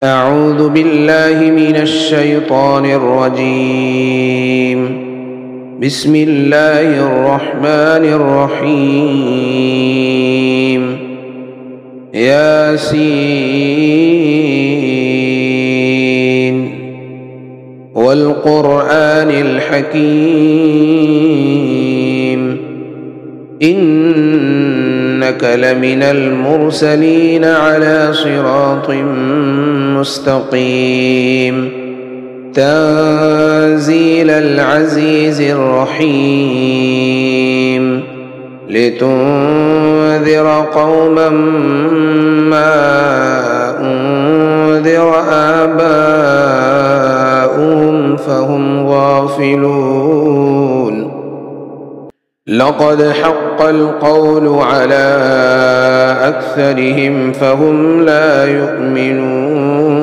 أعوذ بالله من الشيطان الرجيم. بسم الله الرحمن الرحيم. ياسين والقرآن الحكيم إنك لمن المرسلين على صراط مستقيم تنزيل العزيز الرحيم لتنذر قوما ما أنذر آباؤهم فهم غافلون. لقد حق القول على أكثرهم فهم لا يؤمنون.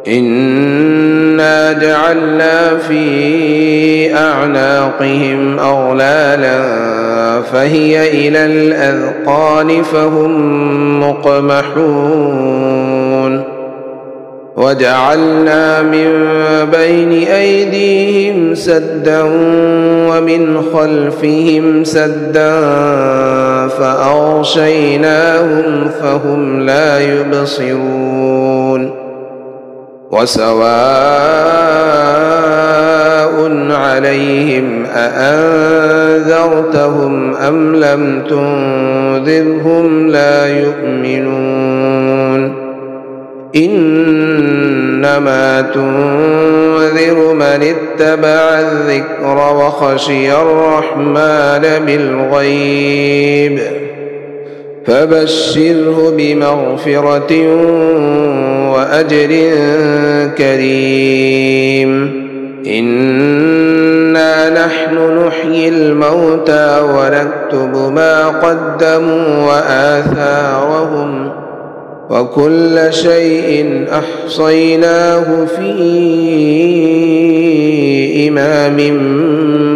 إنا جعلنا في أعناقهم أغلالا فهي إلى الأذقان فهم مقمحون. وجعلنا من بين أيديهم سدا ومن خلفهم سدا فأغشيناهم فهم لا يبصرون. وسواء عليهم أأنذرتهم أم لم تنذرهم لا يؤمنون. إنما تنذر من اتبع الذكر وخشي الرحمن بالغيب فبشره بمغفرة وأجر كريم. إنا نحن نحيي الموتى ونكتب ما قدموا وآثارهم وكل شيء أحصيناه في إمام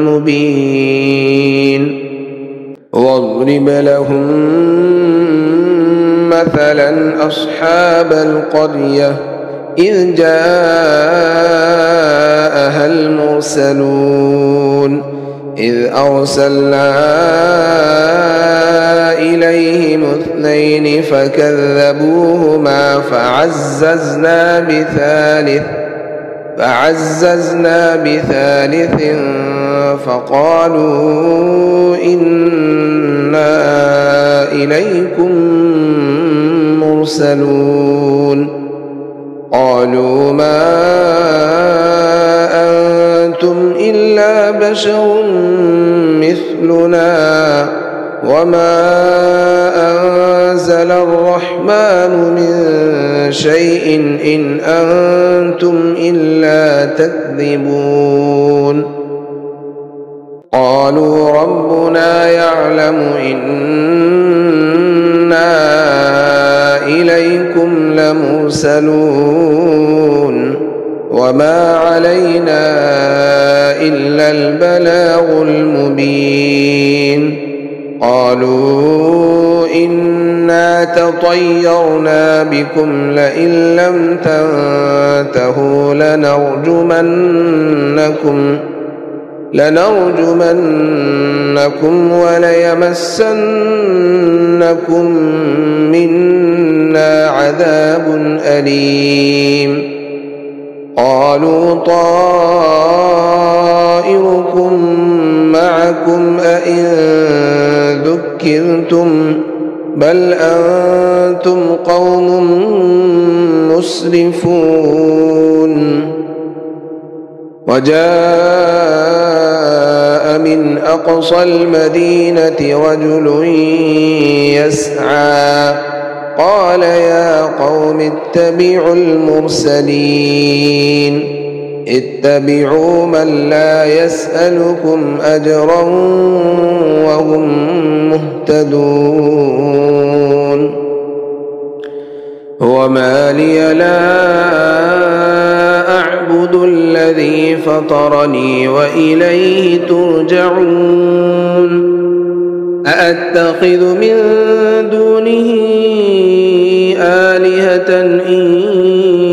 مبين. واضرب لهم مثلا أصحاب القرية إذ جاءها المرسلون إذ أرسلنا إليهم اثنين فكذبوهما فعززنا بثالث فقالوا إنا إليكم مرسلون. قالوا ما أنتم إلا بشر مثلنا وما أنزل الرحمن من شيء إن أنتم إلا تكذبون. قالوا ربنا يعلم إنا إليكم لمرسلون وما علينا إلا البلاغ المبين. قالوا إنا تطيرنا بكم لئن لم تنتهوا لنرجمنكم وليمسنكم منا عذاب أليم. قالوا طائركم معكم أئن ذكرتم بل أنتم قوم مسرفون. وجاء من أقصى المدينة رجل يسعى قال يا قوم اتبعوا المرسلين اتبعوا من لا يسألكم أجرا وهم مهتدون. وما لي لا أعبد الذي فطرني وإليه ترجعون. أأتخذ من دونه آلهة آية إن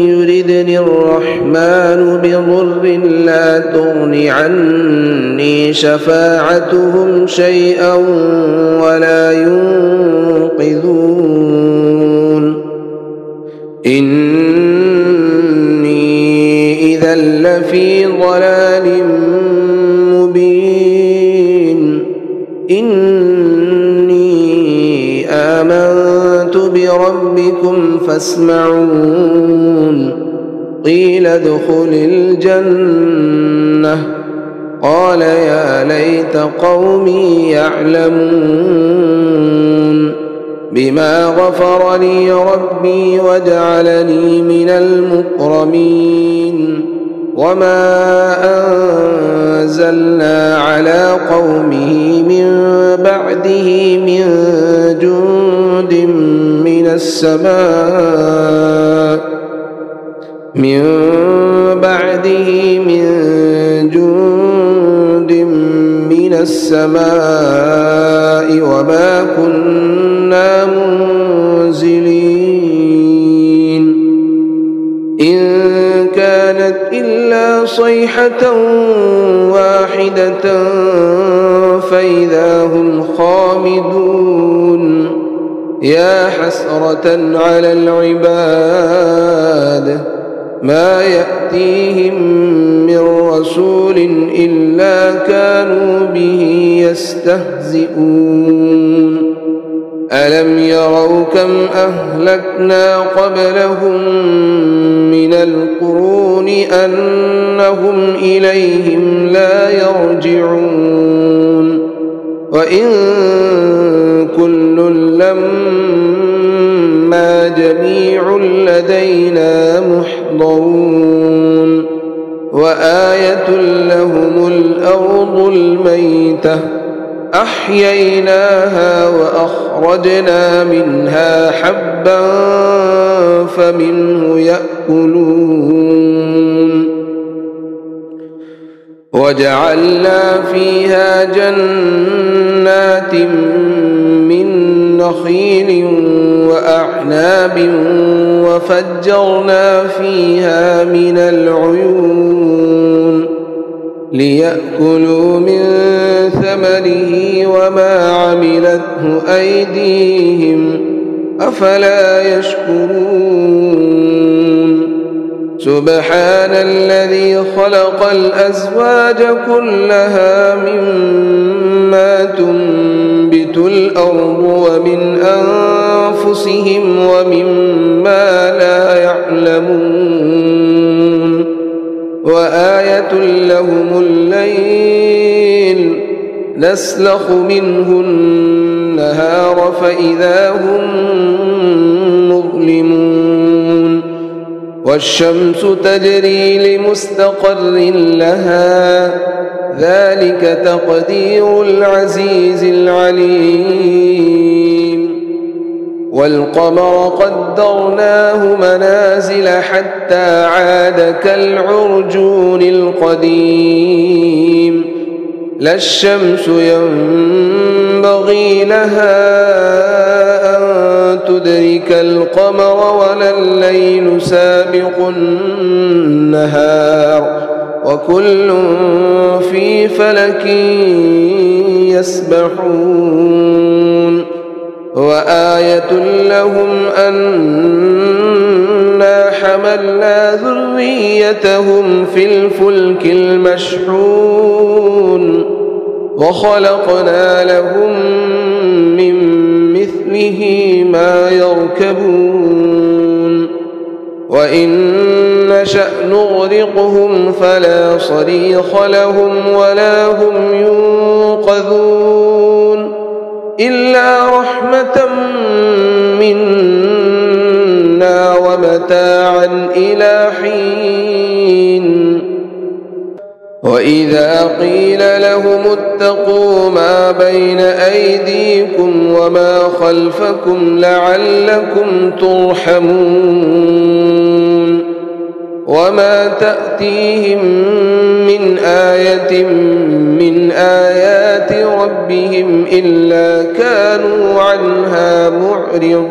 يردني الرحمن بضر لا تغن عني شفاعتهم شيئا ولا ينقذون إني إذا لفي ضلال مبين إني آمنت بربكم فاسمعون قيل ادخل الجنة قال يا ليت قومي يعلمون بما غفر لي ربي وجعلني من المكرمين وما أنزلنا على قومه من بعده من جند من السماء وما كنا منزلين إن كانت إلا صيحة واحدة فإذا هم خامدون يا حسرة على العباد ما يأتيهم من رسول إلا كانوا به يستهزئون ألم يروا كم أهلكنا قبلهم من القرون أنهم إليهم لا يرجعون وإن كل لما جميع لدينا محضرون وآية لهم الأرض الميتة أحييناها وأخرجنا منها حبا فمنه يأكلون وجعلنا فيها جنات من نخيل وأعناب وفجرنا فيها من العيون ليأكلوا من ثمره وما عملته أيديهم أفلا يشكرون سبحان الذي خلق الأزواج كلها مما تنبت الأرض ومن أنفسهم ومما لا يعلمون وآية لهم الليل نسلخ منه النهار فإذا هم مظلمون والشمس تجري لمستقر لها ذلك تقدير العزيز العليم والقمر قدرناه منازل حتى عاد كالعرجون القديم لا الشمس ينبغي لها أن تدرك القمر ولا الليل سابق النهار وكل في فلك يسبحون وآية لهم أنا حملنا ذريتهم في الفلك المشحون وخلقنا لهم من مثله ما يركبون وإن نشأ نغرقهم فلا صريخ لهم ولا هم ينقذون إلا رحمة منا ومتاعا إلى حين وإذا قيل لهم اتقوا ما بين أيديكم وما خلفكم لعلكم ترحمون وما تأتيهم من آية من آيات ربهم إلا كانوا عنها معرضين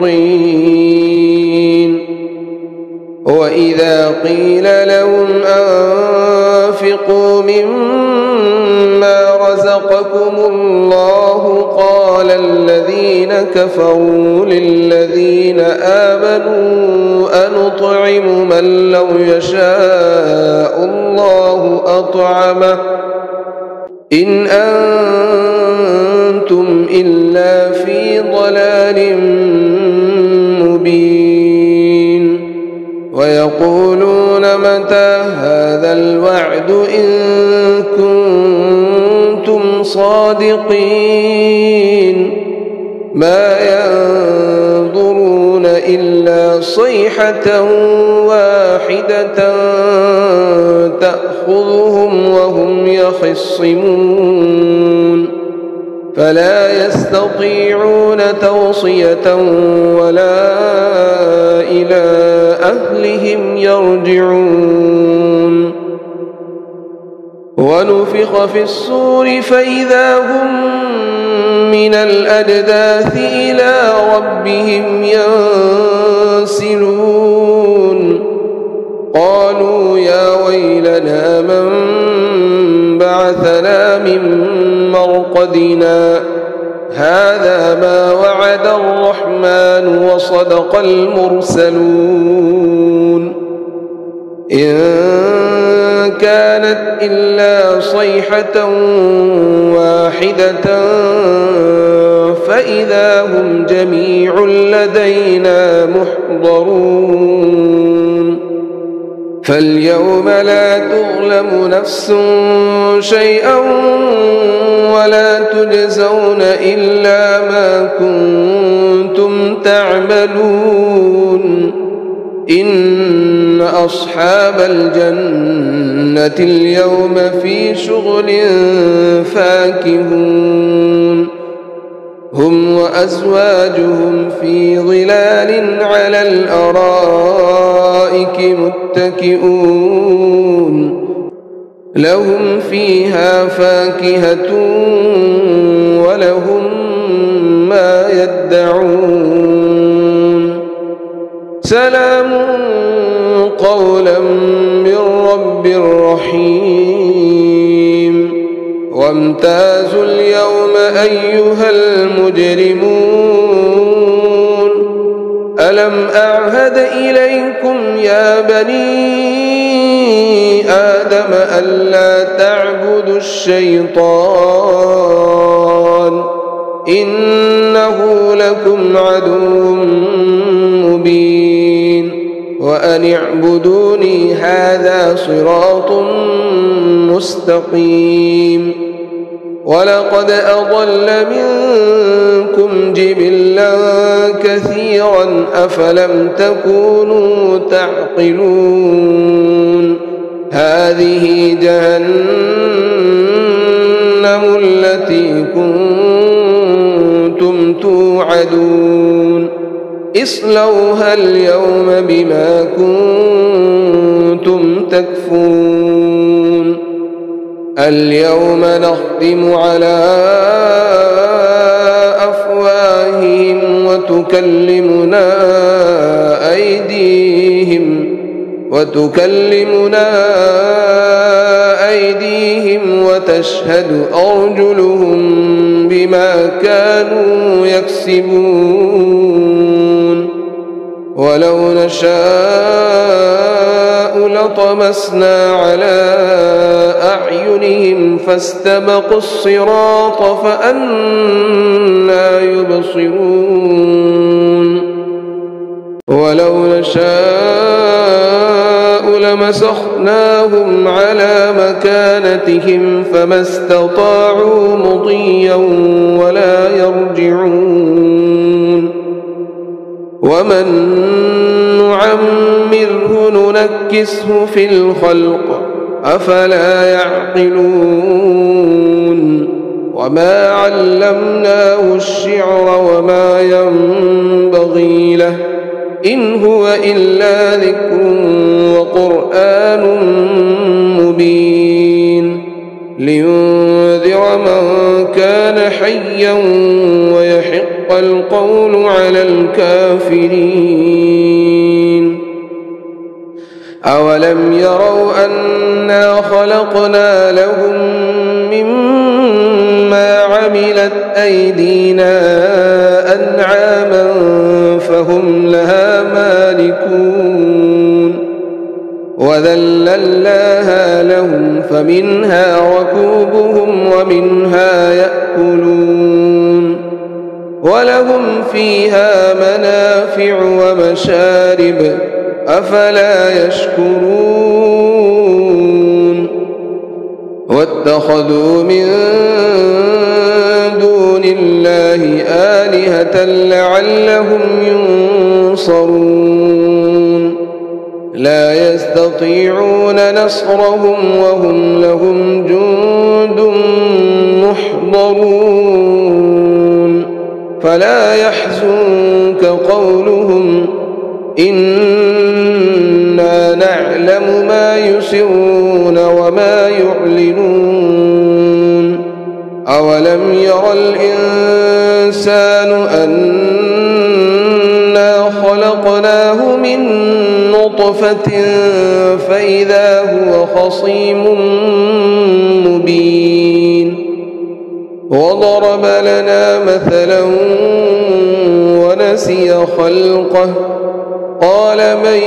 وإذا قيل لهم أنفقوا مما رزقكم الله قال الذين كفروا للذين آمنوا أنطعم من لو يشاء الله أطعمه إن أنتم إلا في ضلال مبين ويقولون متى هذا الوعد إن كنتم صادقين ما ينظرون إلا صيحة واحدة تأخذهم وهم يخصمون فلا يستطيعون توصية ولا إلى أهلهم يرجعون ونفخ في الصور فإذا هم من الأجداث إلى ربهم ينسلون قالوا يا ويلنا من بعثنا من مرقدنا هذا ما وعد الرحمن وصدق المرسلون إن كانت إلا صيحة واحدة فإذا هم جميع لدينا محضرون فاليوم لا تظلم نفس شيئا ولا تجزون إلا ما كنتم تعملون إن أصحاب الجنة اليوم في شغل فاكهون هم وأزواجهم في ظلال على الأرائك متكئون لهم فيها فاكهة ولهم ما يدعون سلام قولا من رب رحيم وامتازوا اليوم أيها المجرمون ألم أعهد إليكم يا بني آدم ألا تعبدوا الشيطان إنه لكم عدو مبين وأن اعبدوني هذا صراط مستقيم ولقد أضل منكم جبلا كثيرا أفلم تكونوا تعقلون هذه جهنم التي كنتم توعدون اصلوها اليوم بما كنتم تكفرون اليوم نختم على أفواههم وتكلمنا أيديهم وتشهد أرجلهم بما كانوا يكسبون ولو نشاء لطمسنا على أعينهم فاستبقوا الصراط فأنى يبصرون ولو نشاء لمسخناهم على مكانتهم فما استطاعوا مضيا ولا يرجعون ومن نعمره ننكسه في الخلق أفلا يعقلون وما علمناه الشعر وما ينبغي له إن هو إلا ذكر وقرآن مبين لينذر من كان حيا ويحق القول على الكافرين أولم يروا أنا خلقنا لهم مما عملت أيدينا أنعاما فهم لها مالكون وذللناها لهم فمنها ركوبهم ومنها يأكلون ولهم فيها منافع ومشارب أفلا يشكرون واتخذوا من دون الله آلهة لعلهم ينصرون لا يستطيعون نصرهم وهم لهم جند محضرون فلا يحزنك قولهم إنا نعلم ما يسرون وما يعلنون أولم ير الإنسان أنا خلقناه من نطفة فإذا هو خصيم مبين وضرب لنا مثلا ونسي خلقه قال من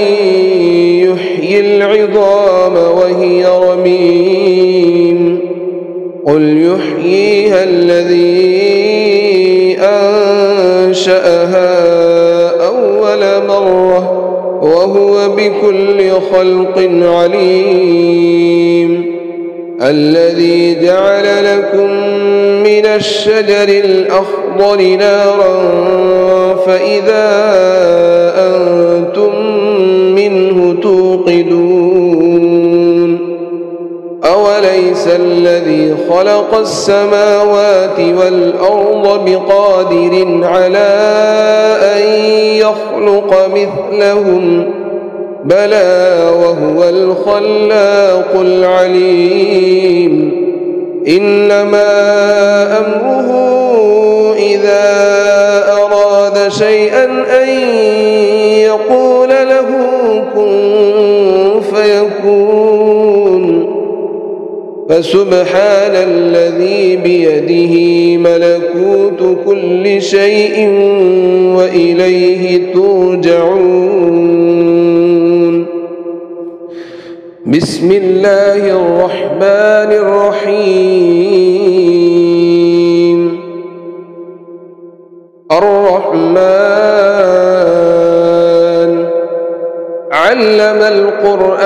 يحيي العظام وهي رميم قل يحييها الذي أنشأها أول مرة وهو بكل خلق عليم الذي جعل لكم من الشجر الأخضر نارا فإذا أنتم منه توقدون أوليس الذي خلق السماوات والأرض بقادر على أن يخلق مثلهم بلى وهو الخلاق العليم إنما أمره إذا أراد شيئا أن يقول له كن فيكون فسبحان الذي بيده ملكوت كل شيء وإليه ترجعون بسم الله الرحمن الرحيم الرحمن علم القرآن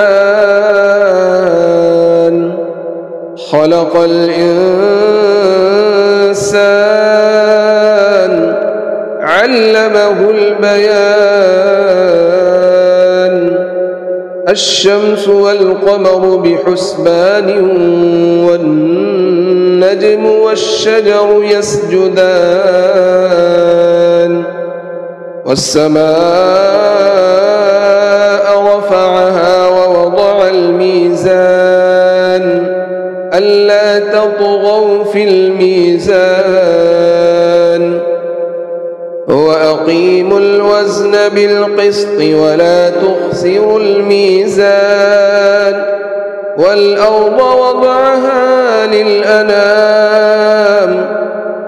خلق الإنسان علمه البيان الشمس والقمر بحسبان والنجم والشجر يسجدان والسماء رفعها ووضع الميزان ألا تطغوا في الميزان وأقيموا الوزن بالقسط ولا تخسروا الميزان والأرض وضعها للأنام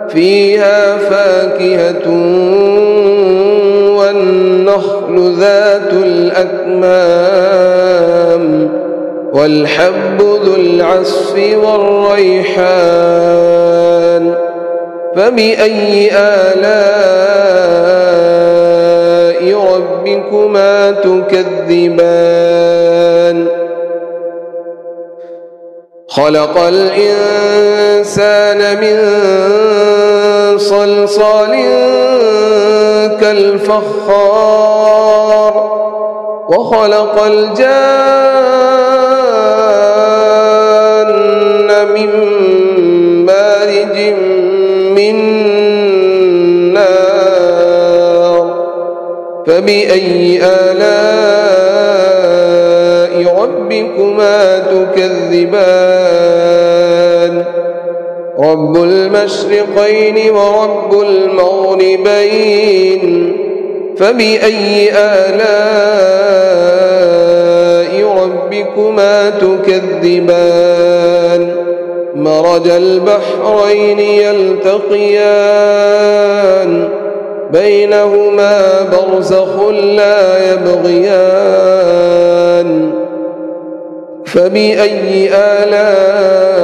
فيها فاكهة والنخل ذات الأكمام والحب ذو العصف والريحان فبأي آلاء ربكما تكذبان خلق الإنسان من صلصال كالفخار وخلق الجان من مارج من نار فبأي آلاء ربكما تكذبان رب المشرقين ورب المغربين فبأي آلاء ربكما تكذبان مرج البحرين يلتقيان بينهما برزخ لا يبغيان فبأي آلاء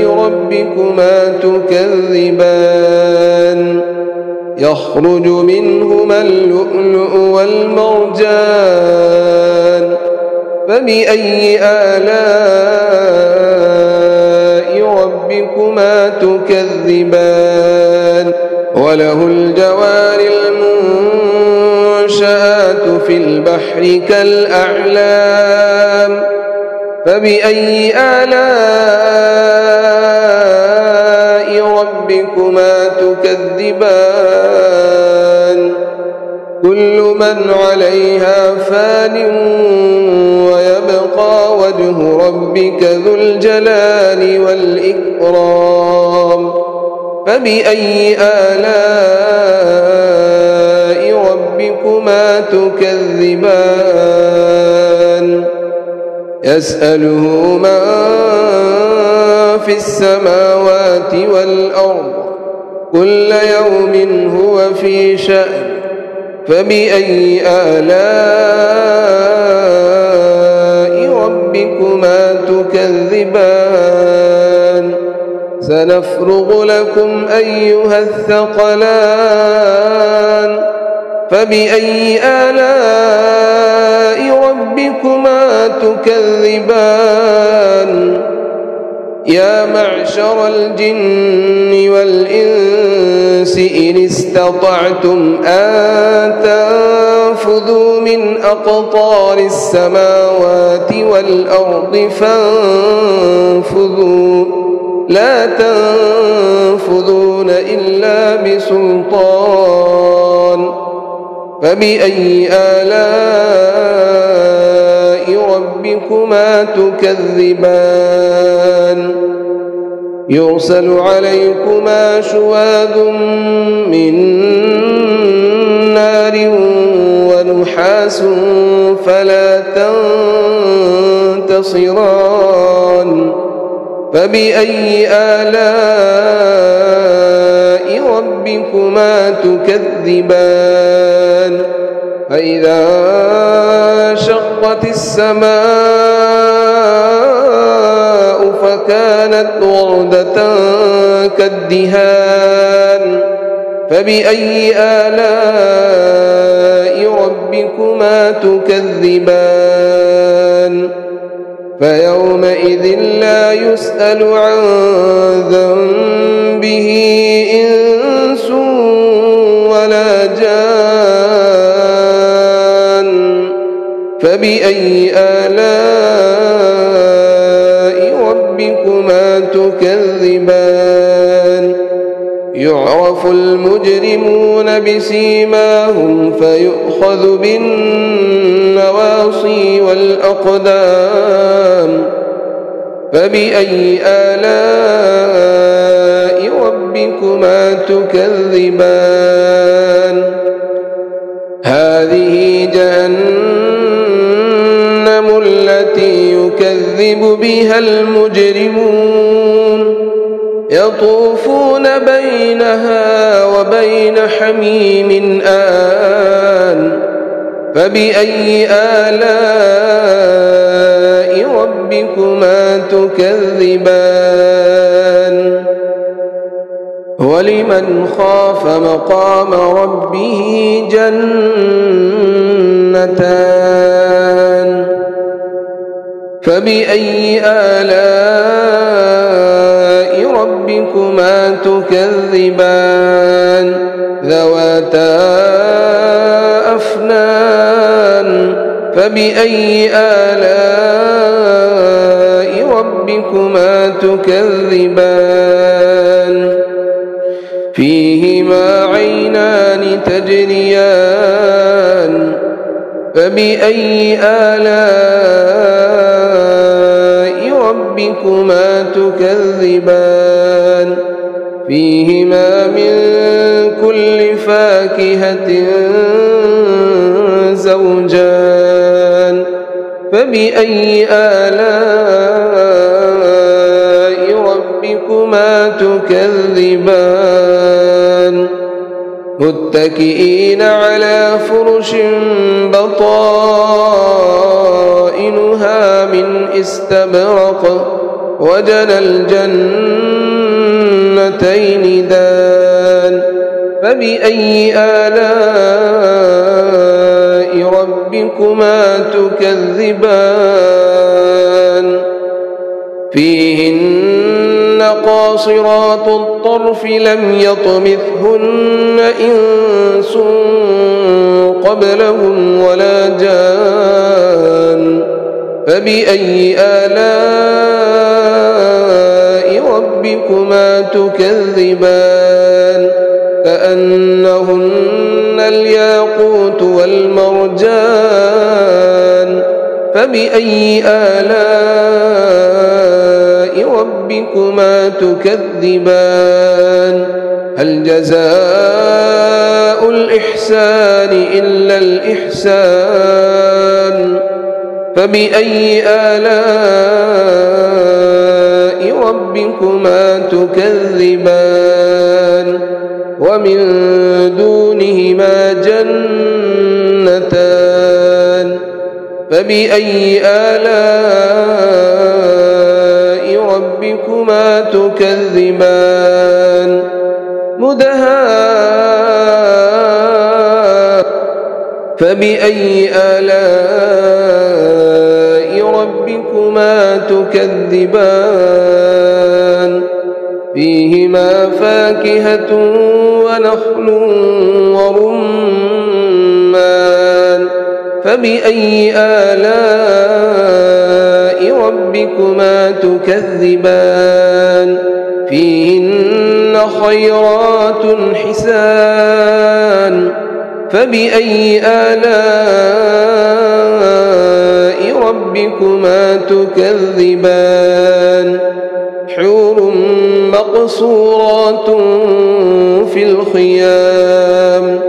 ربكما تكذبان يخرج منهما اللؤلؤ والمرجان فبأي آلاء ربكما تكذبان وله الجوار المنشآت في البحر كالأعلام فبأي آلاء ربكما تكذبان كل من عليها فان ويبقى وجه ربك ذو الجلال والإكرام فبأي آلاء ربكما تكذبان يسأله من في السماوات والأرض كل يوم هو في شأن فبأي آلاء ربكما تكذبان سنفرغ لكم أيها الثقلان فبأي آلاء ربكما تكذبان يا معشر الجن والإنس إن استطعتم أن تنفذوا من أقطار السماوات والأرض فانفذوا لا تنفذون إلا بسلطان فبأي آلاء ربكما تكذبان يرسل عليكما شواظ من نار ونحاس فلا تنتصران فبأي آلاء ربكما تكذبان فإذا انشقت السماء فكانت وردة كالدهان فبأي آلاء ربكما تكذبان فيومئذ لا يسأل عن ذنبه إنس ولا جان فبأي آلاء ربكما تكذبان يعرف المجرمون بسيماهم فيؤخذ بالنواصي والأقدام فبأي آلاء ربكما تكذبان هذه جهنم التي يكذب بها المجرمون يطوفون بينها وبين حميم آن فبأي آلاء ربكما تكذبان ولمن خاف مقام ربه جنتان فبأي آلاء ربكما تكذبان ذواتا أفنان فبأي آلاء ربكما تكذبان فيهما عينان تجريان فبأي آلاء ربكما تكذبان فيهما من كل فاكهة زوجان فبأي آلاء ربكما تكذبان متكئين على فرش بطائنها من استبرق وجنى الجنتين دان فبأي آلاء ربكما تكذبان فيهن قاصرات الطرف لم يطمثهن إنس قبلهم ولا جان فبأي آلاء ربكما تكذبان كأنهن الياقوت والمرجان فبأي آلاء ربكما تكذبان هل جزاء الإحسان إلا الإحسان فبأي آلاء ربكما تكذبان ومن دونهما جنتان فبأي آلاء ربكما تكذبان فبأي آلاء ربكما تكذبان فيهما فاكهة ونخل ورمان فبأي آلاء ربكما تكذبان فيهن خيرات حسان فبأي آلاء ربكما تكذبان حور مقصورات في الخيام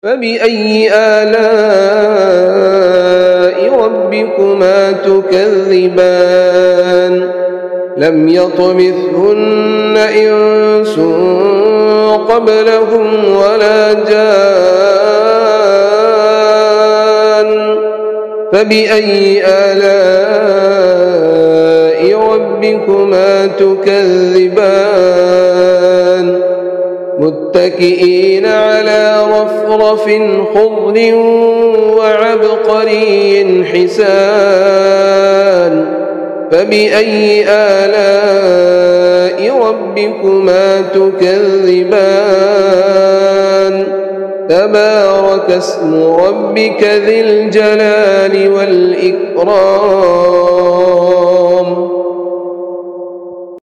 فبأي آلاء ربكما تكذبان لم يطمثهن إنس قبلهم ولا جان فبأي آلاء ربكما تكذبان متكئين على رفرف خضر وعبقري حسان فبأي آلاء ربكما تكذبان تبارك اسم ربك ذي الجلال والإكرام